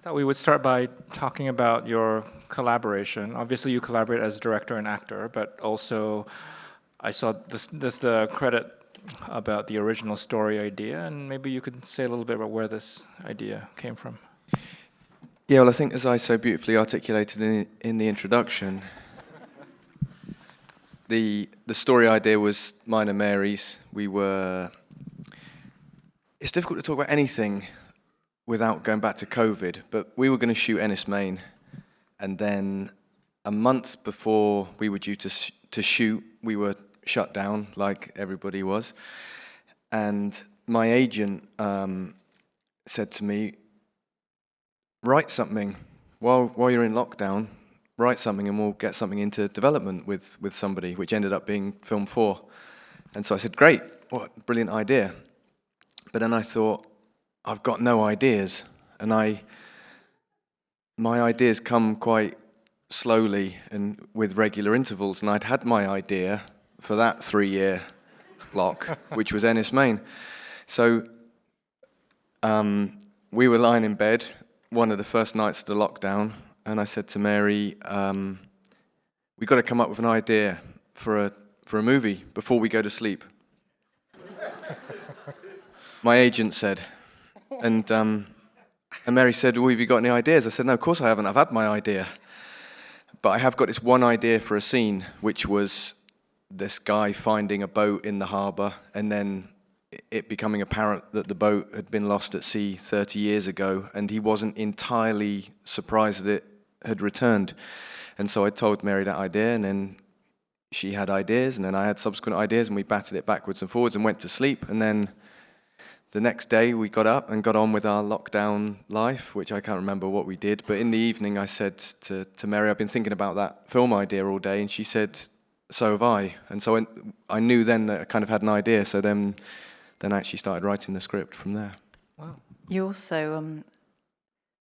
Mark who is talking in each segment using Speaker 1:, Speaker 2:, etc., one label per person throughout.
Speaker 1: thought we would start by talking about your collaboration. Obviously, you collaborate as director and actor, but also I saw this the credit about the original story idea, and maybe you could say a little bit about where this idea came from.
Speaker 2: Yeah, well, I think as I so beautifully articulated in the introduction, the story idea was mine and Mary's. It's difficult to talk about anything without going back to COVID, but we were going to shoot Enys Men, and then a month before we were due to shoot, we were shut down, like everybody was. And my agent said to me, write something while you're in lockdown, write something and we'll get something into development with somebody, which ended up being Film 4. And so I said, great, what a brilliant idea. But then I thought, I've got no ideas, and my ideas come quite slowly and with regular intervals, and I'd had my idea for that 3-year block, which was Enys Men. So we were lying in bed one of the first nights of the lockdown, and I said to Mary, we've got to come up with an idea for a movie before we go to sleep. My agent said, and Mary said, well, have you got any ideas? I said, no, of course I haven't. I've had my idea. But I have got this one idea for a scene, which was this guy finding a boat in the harbour, and then it becoming apparent that the boat had been lost at sea 30 years ago, and he wasn't entirely surprised that it had returned. And so I told Mary that idea, and then she had ideas, and then I had subsequent ideas, and we batted it backwards and forwards and went to sleep. And then the next day we got up and got on with our lockdown life, which I can't remember what we did, but in the evening I said to Mary, I've been thinking about that film idea all day, and she said, so have I. And so I knew then that I kind of had an idea, so then I actually started writing the script from there.
Speaker 1: Wow.
Speaker 3: You also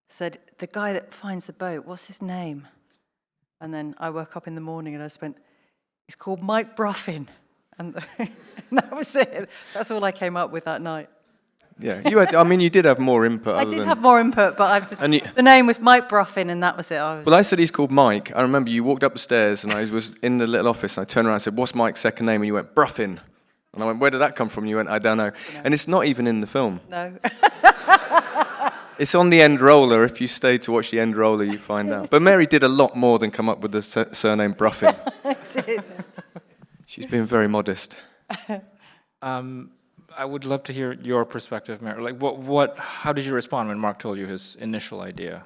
Speaker 3: said, the guy that finds the boat, what's his name? And then I woke up in the morning and I spent, it's called Mike Bruffin. And that was it. That's all I came up with that night.
Speaker 2: Yeah, you did have more input.
Speaker 3: I did have more input, but I've just, the name was Mike Bruffin, and that was it.
Speaker 2: Well, I said he's called Mike. I remember you walked up the stairs, and I was in the little office, and I turned around and said, what's Mike's second name? And you went, Bruffin. And I went, where did that come from? You went, I don't know. No. And it's not even in the film.
Speaker 3: No.
Speaker 2: It's on the end roller. If you stay to watch the end roller, you find out. But Mary did a lot more than come up with the surname Bruffin.
Speaker 3: I did.
Speaker 2: She's been very modest.
Speaker 1: I would love to hear your perspective, Mary. Like, how did you respond when Mark told you his initial idea?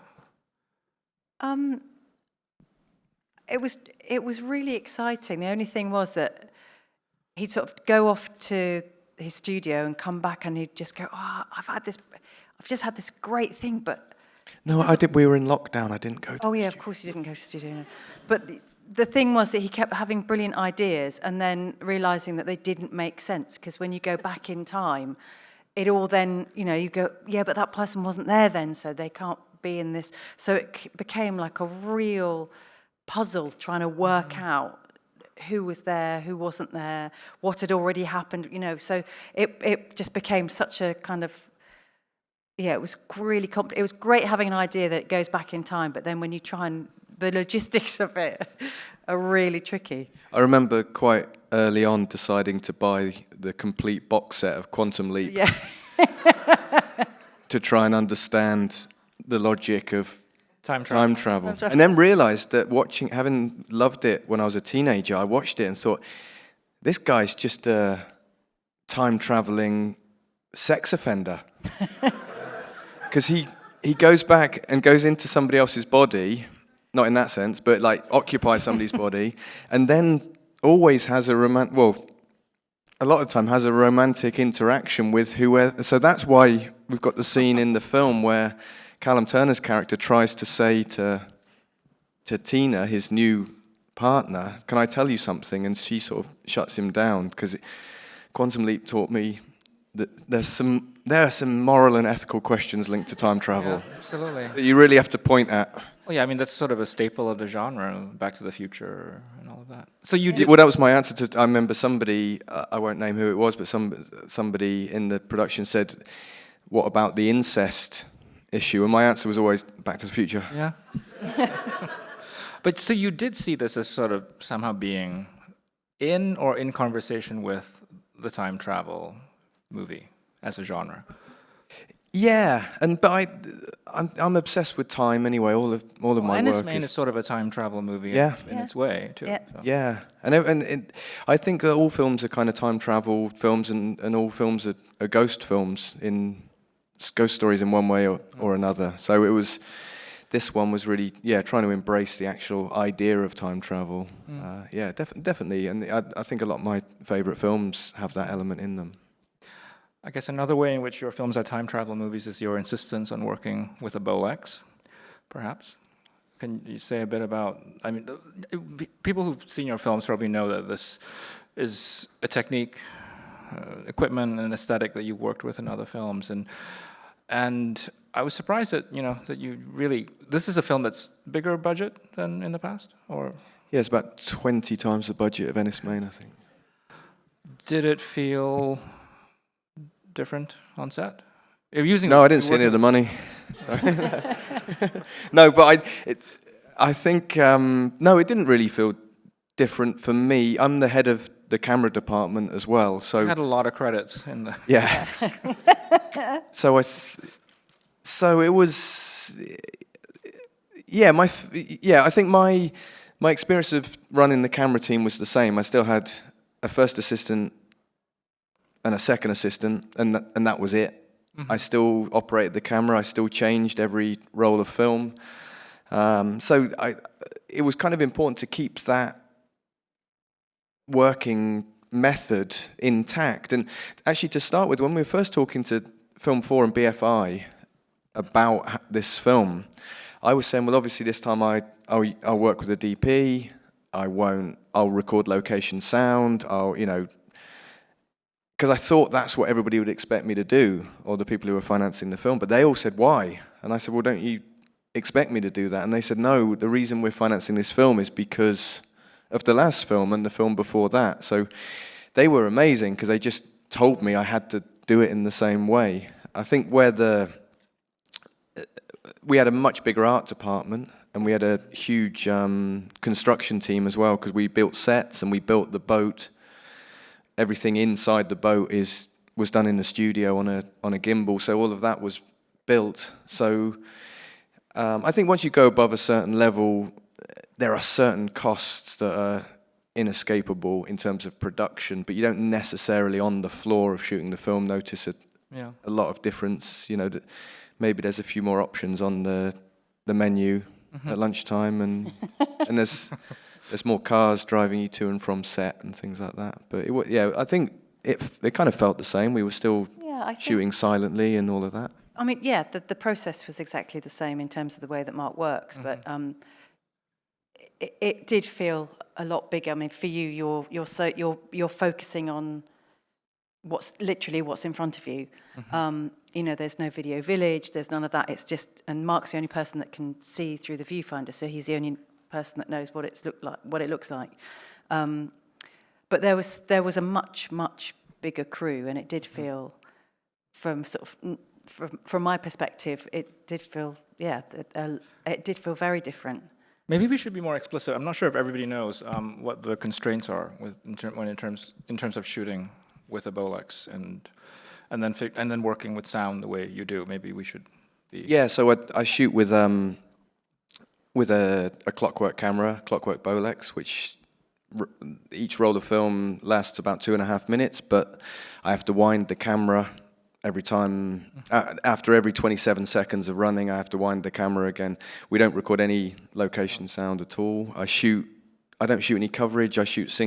Speaker 3: It was really exciting. The only thing was that he'd sort of go off to his studio and come back, and he'd just go, I've just had this great thing, but...
Speaker 2: No, I did. We were in lockdown. I didn't go to
Speaker 3: Oh, yeah, of course he didn't go to the studio. But the thing was that he kept having brilliant ideas and then realising that they didn't make sense, because when you go back in time, it all then, you go, yeah, but that person wasn't there then, so they can't be in this. So it became like a real puzzle trying to work out who was there, who wasn't there, what had already happened, So it just became such a kind of, it was really it was great having an idea that goes back in time, but then when you try and the logistics of it are really tricky.
Speaker 2: I remember quite early on deciding to buy the complete box set of Quantum Leap to try and understand the logic of time travel. And then realised that having loved it when I was a teenager, I watched it and thought, this guy's just a time-travelling sex offender. Because he goes back and goes into somebody else's body, not in that sense, but like occupies somebody's body, and then always has a lot of time has a romantic interaction with whoever. So that's why we've got the scene in the film where Callum Turner's character tries to say to Tina, his new partner, can I tell you something? And she sort of shuts him down, because Quantum Leap taught me that there are some moral and ethical questions linked to time travel.
Speaker 1: Yeah, absolutely.
Speaker 2: That you really have to point at.
Speaker 1: Well, yeah, I mean, that's sort of a staple of the genre, Back to the Future and all of that. So you did...
Speaker 2: Well, that was my answer to... I remember somebody, I won't name who it was, but somebody in the production said, what about the incest issue, and my answer was always Back to the Future.
Speaker 1: Yeah. But so you did see this as sort of somehow being in conversation with the time travel movie as a genre.
Speaker 2: Yeah, but I'm obsessed with time anyway. All of my
Speaker 1: Enys
Speaker 2: work
Speaker 1: Men is sort of a time travel movie
Speaker 2: Yeah.
Speaker 1: in its way too.
Speaker 3: Yeah.
Speaker 1: So.
Speaker 2: Yeah, and I think that all films are kind of time travel films, and all films are ghost films, in ghost stories in one way or another. So this one was really trying to embrace the actual idea of time travel. Definitely, and I think a lot of my favorite films have that element in them.
Speaker 1: I guess another way in which your films are time travel movies is your insistence on working with a Rolex, perhaps. Can you say a bit about, I mean, people who've seen your films probably know that this is a technique, equipment, and aesthetic that you worked with in other films. And I was surprised that, that you really, this is a film that's bigger budget than in the past, or?
Speaker 2: Yeah, it's about 20 times the budget of Enys Men, I think.
Speaker 1: Did it feel different on set?
Speaker 2: I didn't see any of the money. No, but I think no, it didn't really feel different for me. I'm the head of the camera department as well, so
Speaker 1: You had a lot of credits in the.
Speaker 2: yeah. So it was, I think my experience of running the camera team was the same. I still had a first assistant and a second assistant, and that was it. Mm-hmm. I still operated the camera. I still changed every roll of film. So it was kind of important to keep that working method intact. And actually, to start with, when we were first talking to Film 4 and BFI about this film, I was saying, well, obviously this time I'll work with a DP. I'll record location sound. Because I thought that's what everybody would expect me to do, or the people who were financing the film. But they all said, why? And I said, well, don't you expect me to do that? And they said, no, the reason we're financing this film is because of the last film and the film before that. So they were amazing, because they just told me I had to do it in the same way. I think we had a much bigger art department, and we had a huge construction team as well, because we built sets and we built the boat. Everything inside the boat was done in the studio on a gimbal, so all of that was built. So I think once you go above a certain level, there are certain costs that are inescapable in terms of production, but you don't necessarily on the floor of shooting the film notice a lot of difference. That maybe there's a few more options on the menu at lunchtime, and there's more cars driving you to and from set and things like that. But I think it kind of felt the same. We were still shooting silently and all of that.
Speaker 3: I mean, the process was exactly the same in terms of the way that Mark works, but it did feel a lot bigger. I mean, for you, you're focusing on what's in front of you. There's no video village, there's none of that. It's just, and Mark's the only person that can see through the viewfinder, so he's the only person that knows what it looks like. But there was a much bigger crew, and it did feel, from my perspective, it did feel very different.
Speaker 1: Maybe we should be more explicit. I'm not sure if everybody knows what the constraints are in terms of shooting with a Rolex and then working with sound the way you do. Maybe we should be. Yeah,
Speaker 2: so I shoot with a clockwork camera, clockwork Rolex, which each roll of film lasts about 2.5 minutes, but I have to wind the camera every time. After every 27 seconds of running, I have to wind the camera again. We don't record any location sound at all. I don't shoot any coverage. I shoot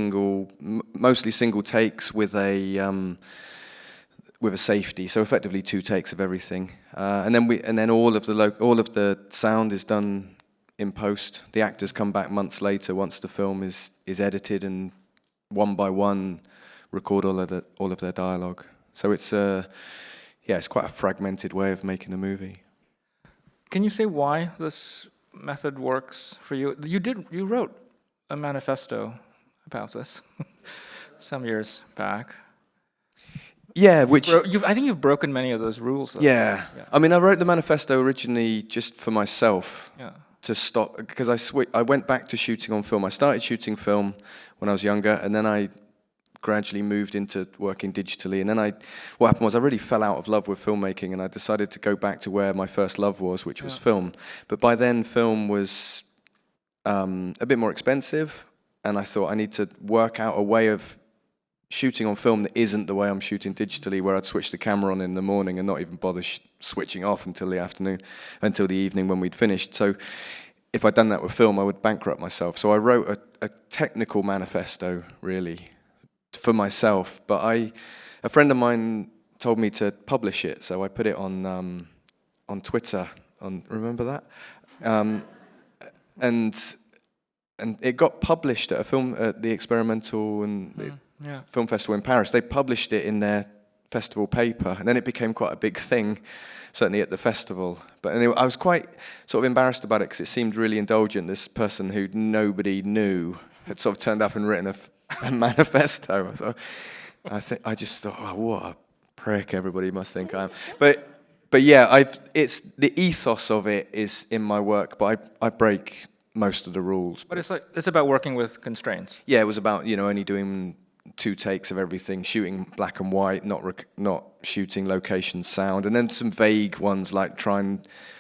Speaker 2: mostly single takes with a safety, so effectively 2 takes of everything, and then all of the sound is done in post. The actors come back months later once the film is edited, and one by one record all of their dialogue. So it's quite a fragmented way of making a movie.
Speaker 1: Can you say why this method works for you? You wrote a manifesto about this some years back.
Speaker 2: Yeah, which
Speaker 1: I think you've broken many of those rules. Though.
Speaker 2: yeah. I mean, I wrote the manifesto originally just for myself.
Speaker 1: Yeah.
Speaker 2: To stop, because I went back to shooting on film. I started shooting film when I was younger, and then I gradually moved into working digitally. And then what happened was I really fell out of love with filmmaking, and I decided to go back to where my first love was, which was film. But by then, film was a bit more expensive, and I thought I need to work out a way of shooting on film that isn't the way I'm shooting digitally, where I'd switch the camera on in the morning and not even bother switching off until the evening when we'd finished. So if I'd done that with film, I would bankrupt myself. So I wrote a technical manifesto, really, for myself. But a friend of mine told me to publish it, so I put it on Twitter. Remember that? And it got published at the Experimental and the Film Festival in Paris. They published it in their festival paper, and then it became quite a big thing, certainly at the festival. But anyway, I was quite sort of embarrassed about it because it seemed really indulgent. This person who nobody knew had sort of turned up and written a manifesto. So I just thought, oh, what a prick everybody must think I am. But yeah, it's the ethos of it is in my work, but I break most of the rules.
Speaker 1: But it's about working with constraints.
Speaker 2: Yeah, it was about only doing 2 takes of everything, shooting black and white, not shooting location sound, and then some vague ones like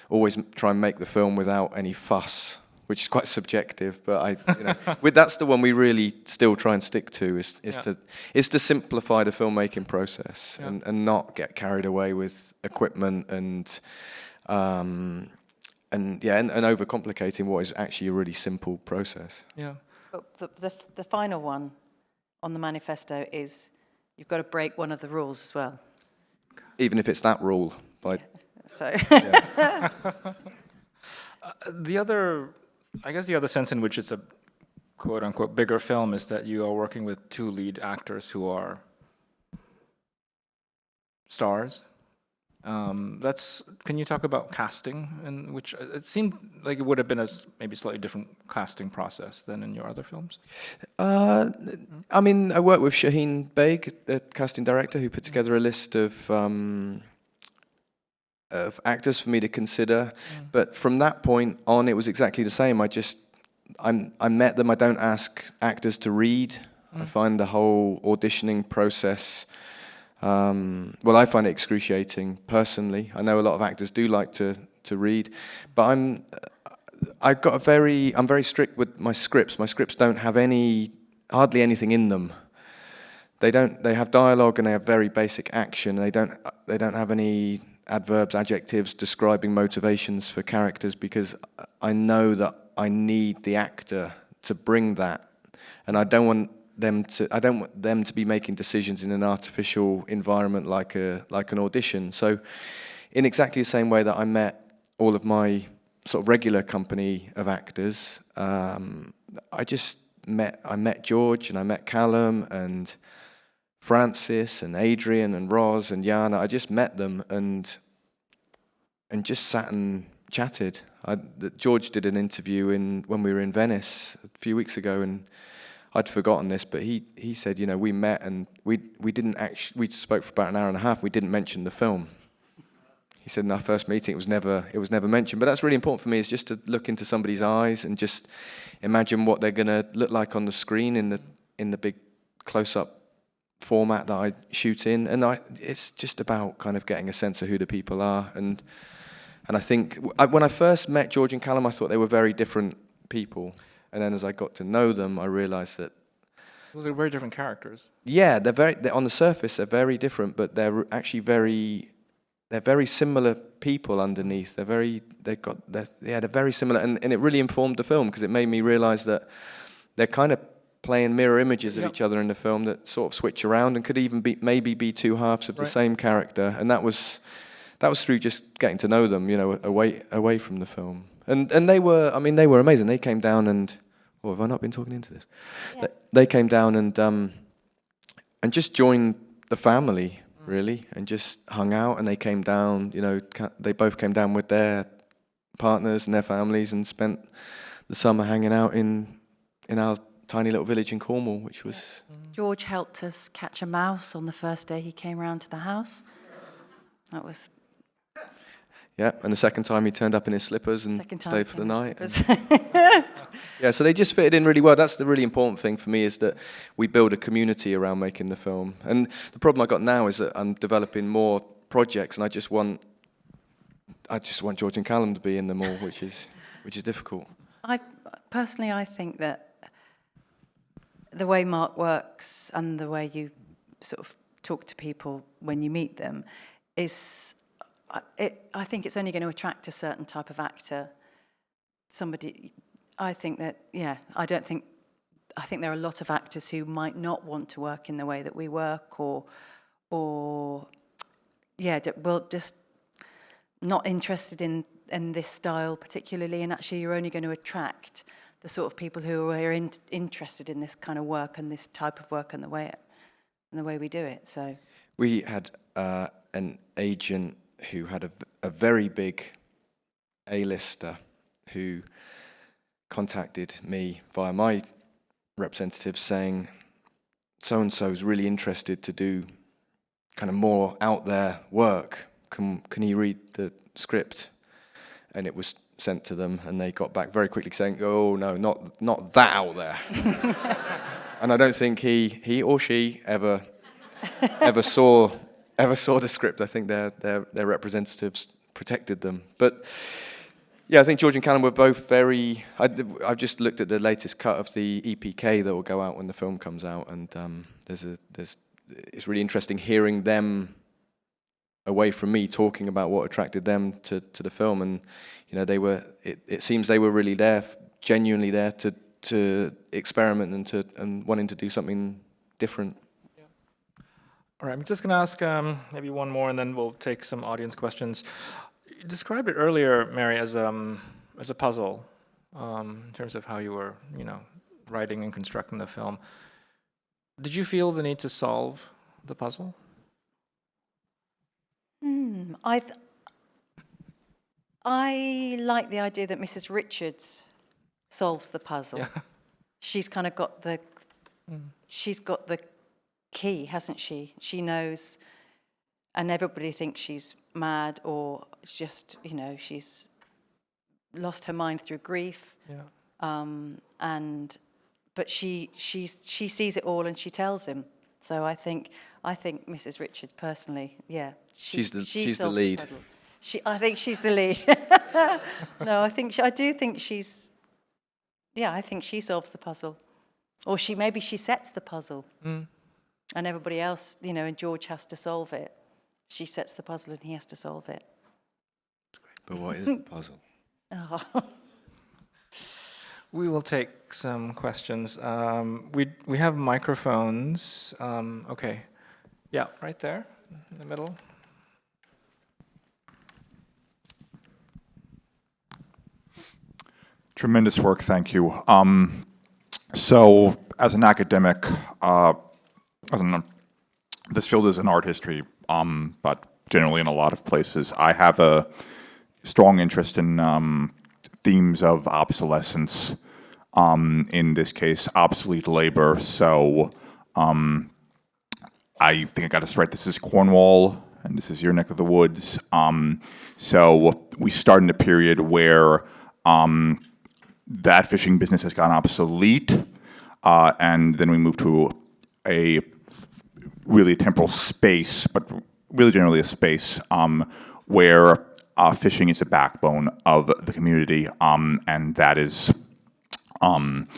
Speaker 2: always try and make the film without any fuss, which is quite subjective. But that's the one we really still try and stick to is to simplify the filmmaking process and not get carried away with equipment and overcomplicating what is actually a really simple process.
Speaker 1: Yeah.
Speaker 3: But the final one on the manifesto is you've got to break one of the rules as well.
Speaker 2: Even if it's that rule.
Speaker 3: So
Speaker 1: the other sense in which it's a quote unquote bigger film is that you are working with 2 lead actors who are stars. Can you talk about casting, in which it seemed like it would have been a maybe slightly different casting process than in your other films?
Speaker 2: I mean, I worked with Shaheen Baig, the casting director, who put together a list of actors for me to consider. But from that point on, it was exactly the same. I met them. I don't ask actors to read. I find the whole auditioning process. I find it excruciating personally. I know a lot of actors do like to read, but I'm very strict with my scripts. My scripts don't have hardly anything in them. They have dialogue and they have very basic action. They don't have any adverbs, adjectives describing motivations for characters, because I know that I need the actor to bring that, and I don't want them to be making decisions in an artificial environment like an audition. So in exactly the same way that I met all of my sort of regular company of actors, I met George and I met Callum and Francis and Adrian and Roz and Jana. I just met them and just sat and chatted. George did an interview when we were in Venice a few weeks ago, and I'd forgotten this, but he said, we met and we spoke for about an hour and a half. We didn't mention the film. He said in our first meeting it was never mentioned. But that's really important for me, is just to look into somebody's eyes and just imagine what they're going to look like on the screen in the big close-up format that I shoot in. And it's just about kind of getting a sense of who the people are. And I think when I first met George and Callum, I thought they were very different people. And then as I got to know them, I realized that...
Speaker 1: Well, they're very different characters.
Speaker 2: Yeah, they're on the surface, they're very different, but they're actually very similar people underneath. They're very similar, and it really informed the film, because it made me realize that they're kind of playing mirror images of each other in the film that sort of switch around and could even maybe be 2 halves of the same character. And that was through just getting to know them, away from the film. And they were amazing. They came down and... Oh, have I not been talking into this? Yeah. They came down and just joined the family, really, and just hung out. And they came down, they both came down with their partners and their families and spent the summer hanging out in our tiny little village in Cornwall, which was...
Speaker 3: George helped us catch a mouse on the first day he came round to the house. That was...
Speaker 2: Yeah, and the second time he turned up in his slippers and stayed for the night. Yeah, so they just fitted in really well. That's the really important thing for me, is that we build a community around making the film. And the problem I got now is that I'm developing more projects, and I just want George and Callum to be in them all, which is difficult.
Speaker 3: Personally, I think that the way Mark works and the way you sort of talk to people when you meet them is... I think it's only going to attract a certain type of actor. I think there are a lot of actors who might not want to work in the way that we work, or well, just not interested in this style particularly, and actually you're only going to attract the sort of people who are interested in this kind of work and this type of work and the way we do it. So
Speaker 2: we had an agent who had a very big A-lister who contacted me via my representative saying, so-and-so's really interested to do kind of more out there work. Can he read the script? And it was sent to them, and they got back very quickly saying, oh no, not that out there. And I don't think he or she ever saw the script. I think their representatives protected them. But yeah, I think George and Callum were both very... I've just looked at the latest cut of the EPK that will go out when the film comes out, and it's really interesting hearing them away from me talking about what attracted them to the film. And you know, it seems they were really there, genuinely there to experiment and wanting to do something different.
Speaker 1: All right, I'm just going to ask maybe one more, and then we'll take some audience questions. You described it earlier, Mary, as a puzzle in terms of how you were, writing and constructing the film. Did you feel the need to solve the puzzle?
Speaker 3: I like the idea that Mrs. Richards solves the puzzle. Yeah. She's kind of got she's got the key, hasn't she? She knows, and everybody thinks she's mad, or just, she's lost her mind through grief. Yeah. But she sees it all and she tells him. So I think Mrs. Richards personally, yeah, she's
Speaker 2: the lead.
Speaker 3: I think she's the lead. No, I do think she's. Yeah, I think she solves the puzzle, or maybe she sets the puzzle. And everybody else, and George has to solve it. She sets the puzzle and he has to solve it.
Speaker 2: But what is the puzzle?
Speaker 3: Oh.
Speaker 1: We will take some questions. We have microphones. Okay. Yeah, right there in the middle.
Speaker 4: Tremendous work, thank you. So, as an academic, this field is an art history, but generally in a lot of places, I have a strong interest in themes of obsolescence, in this case, obsolete labor. So I think I got this right. This is Cornwall, and this is your neck of the woods. So we start in a period where that fishing business has gone obsolete, and then we move to a really temporal space, but really generally a space where fishing is the backbone of the community, and that is and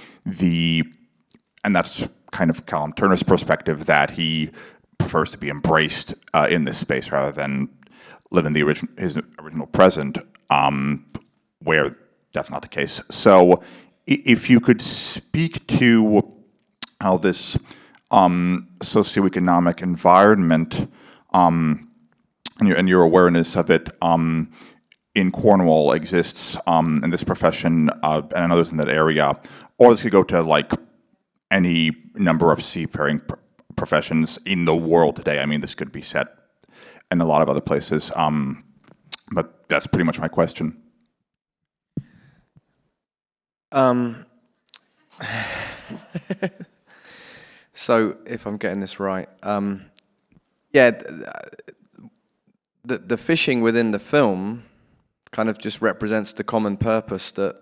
Speaker 4: that's kind of Callum Turner's perspective, that he prefers to be embraced in this space rather than live in his original present, where that's not the case. So, if you could speak to how this socioeconomic environment and your awareness of it in Cornwall exists in this profession and others in that area, or this could go to like any number of seafaring professions in the world today. I mean, this could be set in a lot of other places, but that's pretty much my question.
Speaker 2: So, if I'm getting this right, yeah, the fishing within the film kind of just represents the common purpose that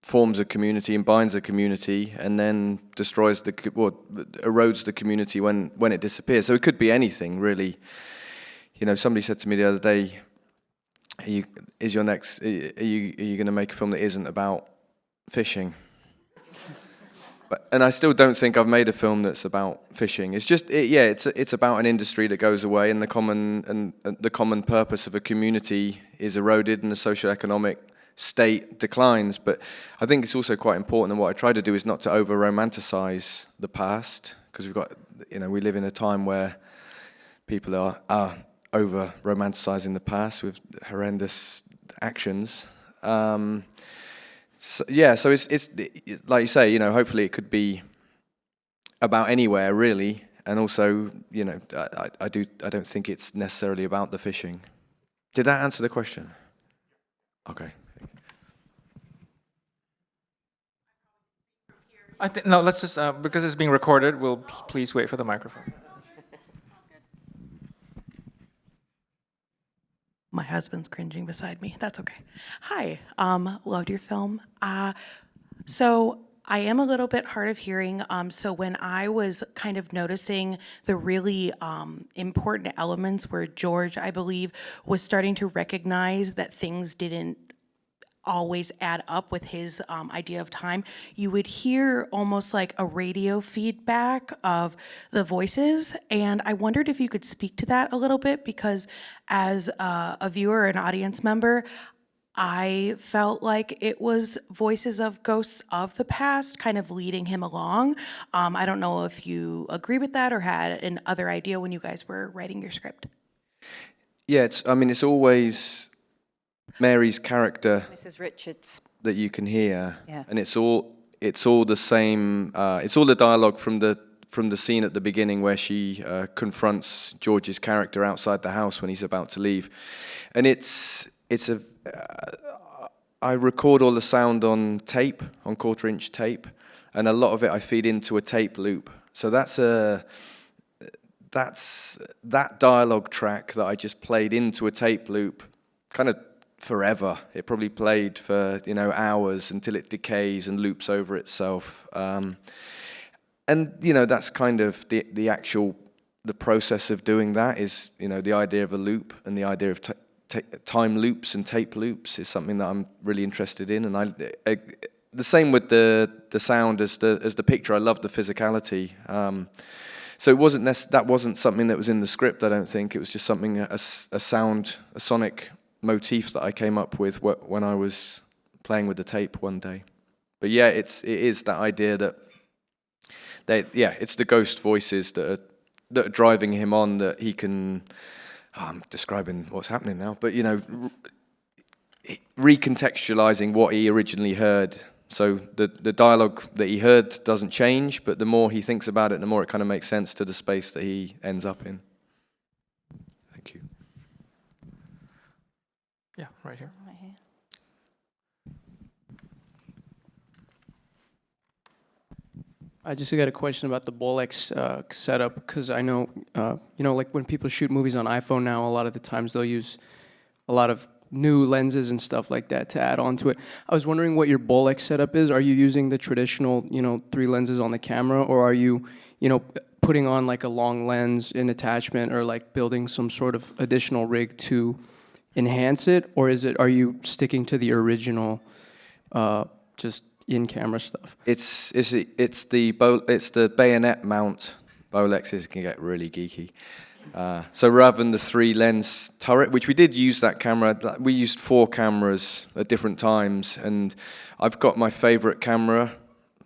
Speaker 2: forms a community and binds a community, and then destroys erodes the community when it disappears. So it could be anything, really. You know, somebody said to me the other day, are you going to make a film that isn't about fishing? And I still don't think I've made a film that's about fishing. It's just, it's about an industry that goes away, and the common purpose of a community is eroded, and the socioeconomic state declines. But I think it's also quite important, and what I try to do is not to over-romanticize the past, because we live in a time where people are over-romanticizing the past with horrendous actions. So it's like you say, hopefully it could be about anywhere, really, and also, I don't think it's necessarily about the fishing. Did that answer the question? Okay.
Speaker 1: No, let's just, because it's being recorded, we'll please wait for the microphone.
Speaker 5: My husband's cringing beside me. That's okay. Hi, loved your film. So I am a little bit hard of hearing. So when I was kind of noticing the really important elements where George, I believe, was starting to recognize that things didn't always add up with his idea of time, you would hear almost like a radio feedback of the voices. And I wondered if you could speak to that a little bit, because as a viewer, an audience member, I felt like it was voices of ghosts of the past kind of leading him along. I don't know if you agree with that or had an other idea when you guys were writing your script.
Speaker 2: Yeah, it's always Mary's character,
Speaker 3: Mrs. Richards.
Speaker 2: that you can hear,
Speaker 3: Yeah.
Speaker 2: and it's all the same. It's all the dialogue from the scene at the beginning where she confronts George's character outside the house when he's about to leave, and I record all the sound on tape, on 1/4-inch tape, and a lot of it I feed into a tape loop. So that's that dialogue track that I just played into a tape loop, kind of forever. It probably played for hours until it decays and loops over itself. And that's kind of the process of doing that is the idea of a loop, and the idea of time loops and tape loops is something that I'm really interested in. And the same with the sound as the picture. I love the physicality. So that wasn't something that was in the script. I don't think it was just something a sonic motif that I came up with when I was playing with the tape one day. But yeah, it is that idea that it's the ghost voices that are driving him on, that he can. I'm describing what's happening now, but recontextualizing what he originally heard. So the dialogue that he heard doesn't change, but the more he thinks about it, the more it kind of makes sense to the space that he ends up in. Thank you.
Speaker 1: Yeah, right here.
Speaker 3: Right here.
Speaker 6: I just got a question about the Rolex setup, because I know, like when people shoot movies on iPhone now, a lot of the times they'll use a lot of new lenses and stuff like that to add on to it. I was wondering what your Rolex setup is. Are you using the traditional, 3 lenses on the camera, or are you, putting on like a long lens in attachment, or like building some sort of additional rig to enhance it, or are you sticking to the original, just in-camera stuff?
Speaker 2: It's the bayonet mount. Rolexes can get really geeky. So rather than the 3-lens turret, which we did use that camera, we used 4 cameras at different times, and I've got my favorite camera,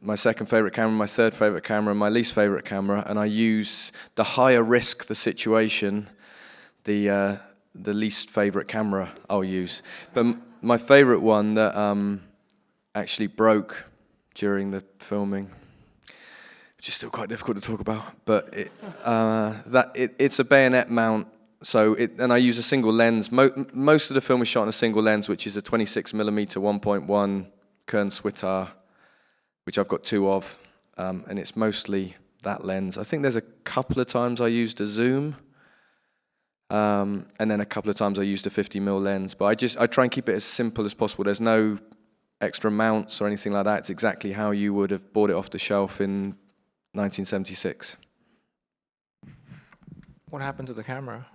Speaker 2: my second favorite camera, my third favorite camera, my least favorite camera, and I use the higher risk the situation, the least favorite camera I'll use. But my favorite one that actually broke during the filming, which is still quite difficult to talk about, but it's a bayonet mount. And I use a single lens. Most of the film is shot on a single lens, which is a 26mm 1.1 Kern Switar, which I've got 2 of. and it's mostly that lens. I think there's a couple of times I used a zoom, and then a couple of times I used a 50mm lens, but I try and keep it as simple as possible. There's no extra mounts or anything like that. It's exactly how you would have bought it off the shelf in 1976.
Speaker 1: What happened to the camera?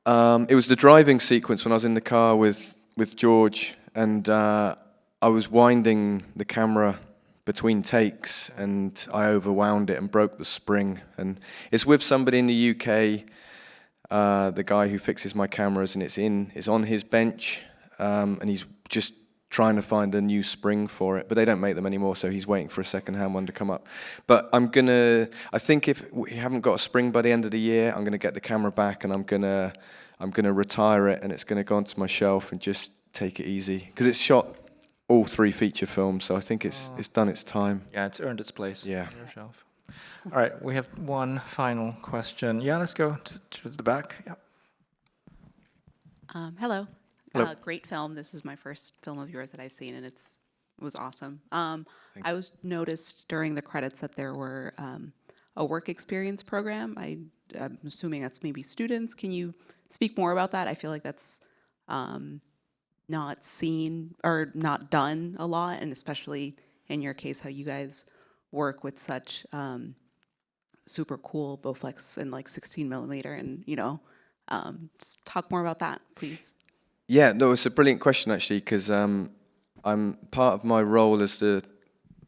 Speaker 2: It was the driving sequence when I was in the car with George, and I was winding the camera between takes, and I overwound it and broke the spring. And it's with somebody in the UK, the guy who fixes my cameras, and it's on his bench, and he's just trying to find a new spring for it, but they don't make them anymore, so he's waiting for a second-hand one to come up. But I think if we haven't got a spring by the end of the year, I'm gonna get the camera back, and I'm gonna retire it, and it's gonna go onto my shelf and just take it easy, because it's shot all 3 feature films, so I think it's done its time.
Speaker 1: Yeah, it's earned its place
Speaker 2: Yeah.
Speaker 1: on your shelf. All right, we have one final question. Yeah, let's go to the back. Yeah.
Speaker 7: Hello.
Speaker 2: Hello.
Speaker 7: Great film. This is my first film of yours that I've seen, and it was awesome. I noticed during the credits that there were a work experience program. I'm assuming that's maybe students. Can you speak more about that? I feel like that's not seen or not done a lot, and especially in your case, how you guys work with such super cool Bowflex and like 16mm, and just talk more about that, please.
Speaker 2: Yeah, no, it's a brilliant question actually, because I'm part of my role as the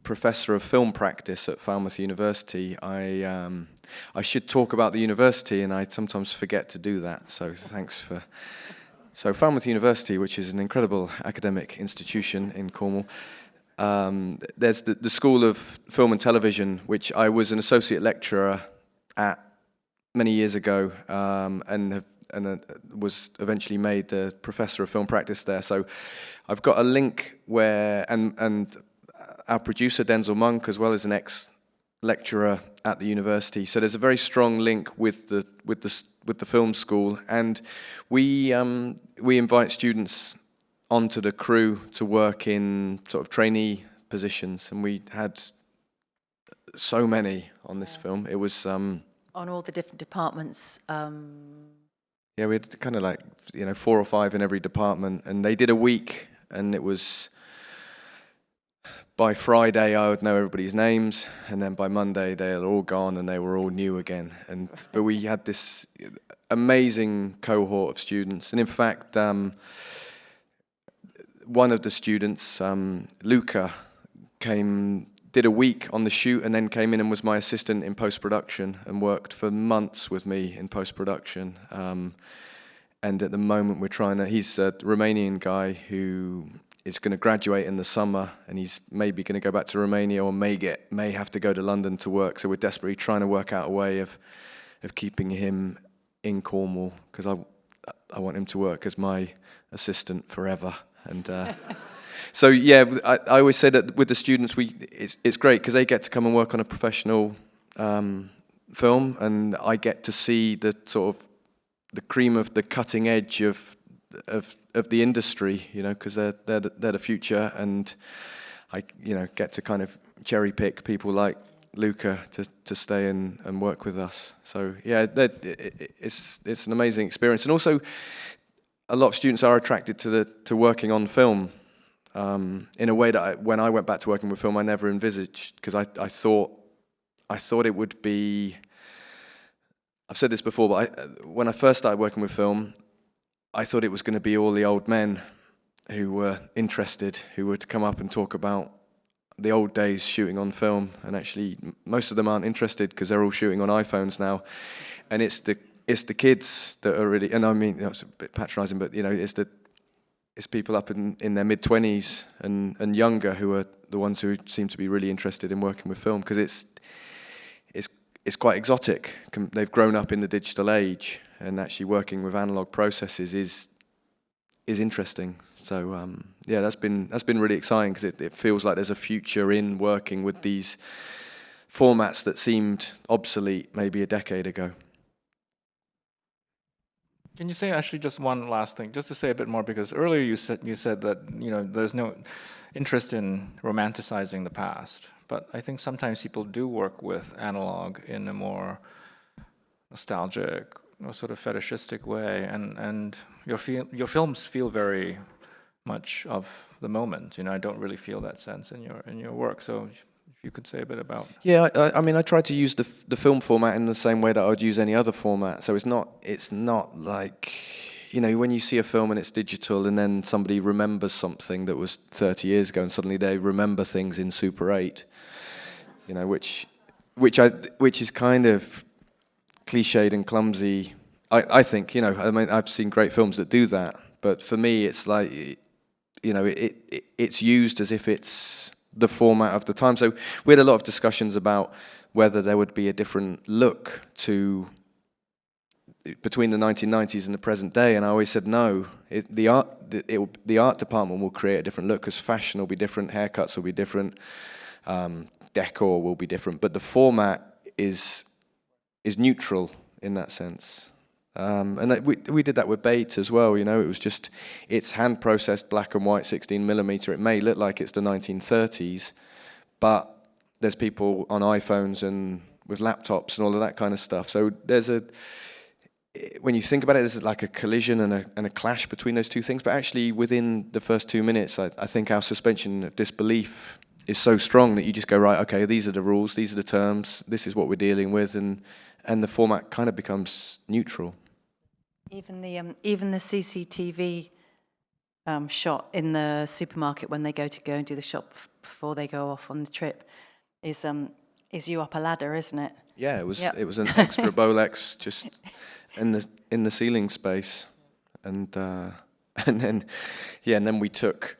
Speaker 2: professor of film practice at Falmouth University. I should talk about the university, and I sometimes forget to do that. So thanks for. So Falmouth University, which is an incredible academic institution in Cornwall, there's the School of Film and Television, which I was an associate lecturer at many years ago, and was eventually made the professor of film practice there. So I've got a link where, and our producer Denzel Monk, as well as an ex-lecturer at the university. So there's a very strong link with the film school, and we invite students onto the crew to work in sort of trainee positions, and we had so many on this film. It was
Speaker 3: On all the different departments.
Speaker 2: yeah, we had kind of like 4 or 5 in every department, and they did a week, and it was by Friday I would know everybody's names, and then by Monday they were all gone and they were all new again. But we had this amazing cohort of students, and in fact, one of the students, Luca, did a week on the shoot, and then came in and was my assistant in post-production and worked for months with me in post-production. And at the moment he's a Romanian guy who is going to graduate in the summer, and he's maybe going to go back to Romania, or may have to go to London to work. So we're desperately trying to work out a way of keeping him in Cornwall, because I want him to work as my assistant forever. And so yeah, I always say that with the students, it's great because they get to come and work on a professional film, and I get to see the sort of the cream of the cutting edge of the industry, because they're the future, and I get to kind of cherry pick people like Luca to stay and work with us. So yeah, it's an amazing experience, and also a lot of students are attracted to working on film in a way that when I went back to working with film, I never envisaged, because I thought it would be. I've said this before, but when I first started working with film, I thought it was going to be all the old men who were interested, who would come up and talk about the old days shooting on film, and actually most of them aren't interested because they're all shooting on iPhones now, and it's the kids that are really, and I mean, it's a bit patronising, but it's people up in their mid-20s and younger who are the ones who seem to be really interested in working with film, because it's quite exotic. They've grown up in the digital age, and actually working with analog processes is interesting. So yeah, that's been really exciting, because it feels like there's a future in working with these formats that seemed obsolete maybe a decade ago.
Speaker 1: Can you say actually just one last thing, just to say a bit more, because earlier you said that there's no interest in romanticizing the past, but I think sometimes people do work with analog in a more nostalgic or sort of fetishistic way, and your films feel very much of the moment. I don't really feel that sense in your work. So if you could say a bit about.
Speaker 2: Yeah, I mean, I try to use the film format in the same way that I would use any other format. So it's not like, when you see a film and it's digital and then somebody remembers something that was 30 years ago and suddenly they remember things in Super 8, which is kind of cliched and clumsy. I think, I mean, I've seen great films that do that, but for me, it's like, it's used as if it's the format of the time. So we had a lot of discussions about whether there would be a different look between the 1990s and the present day, and I always said no. The art department will create a different look because fashion will be different, haircuts will be different, decor will be different, but the format is neutral in that sense. And we did that with Bates as well. It was just, it's hand processed black and white 16mm. It may look like it's the 1930s, but there's people on iPhones and with laptops and all of that kind of stuff. So when you think about it, there's like a collision and a clash between those two things. But actually, within the first 2 minutes, I think our suspension of disbelief is so strong that you just go, right, okay, these are the rules, these are the terms, this is what we're dealing with, and the format kind of becomes neutral.
Speaker 3: Even the CCTV shot in the supermarket when they go and do the shop before they go off on the trip is you up a ladder, isn't it?
Speaker 2: Yeah, it was.
Speaker 3: Yep.
Speaker 2: It was an extra Rolex just in the ceiling space, and then we took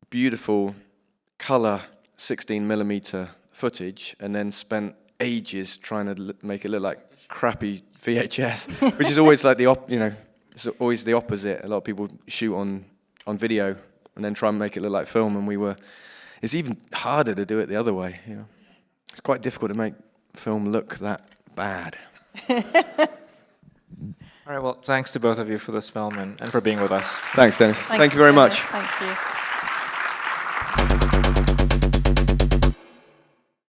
Speaker 2: beautiful color 16mm footage, and then spent ages trying to make it look like crappy VHS, which is always like it's always the opposite. A lot of people shoot on video and then try and make it look like film, and it's even harder to do it the other way. It's quite difficult to make film look that bad.
Speaker 1: All right, well, thanks to both of you for this film and for being with us.
Speaker 2: Thanks, Dennis. Thank you very much.
Speaker 3: Thank you.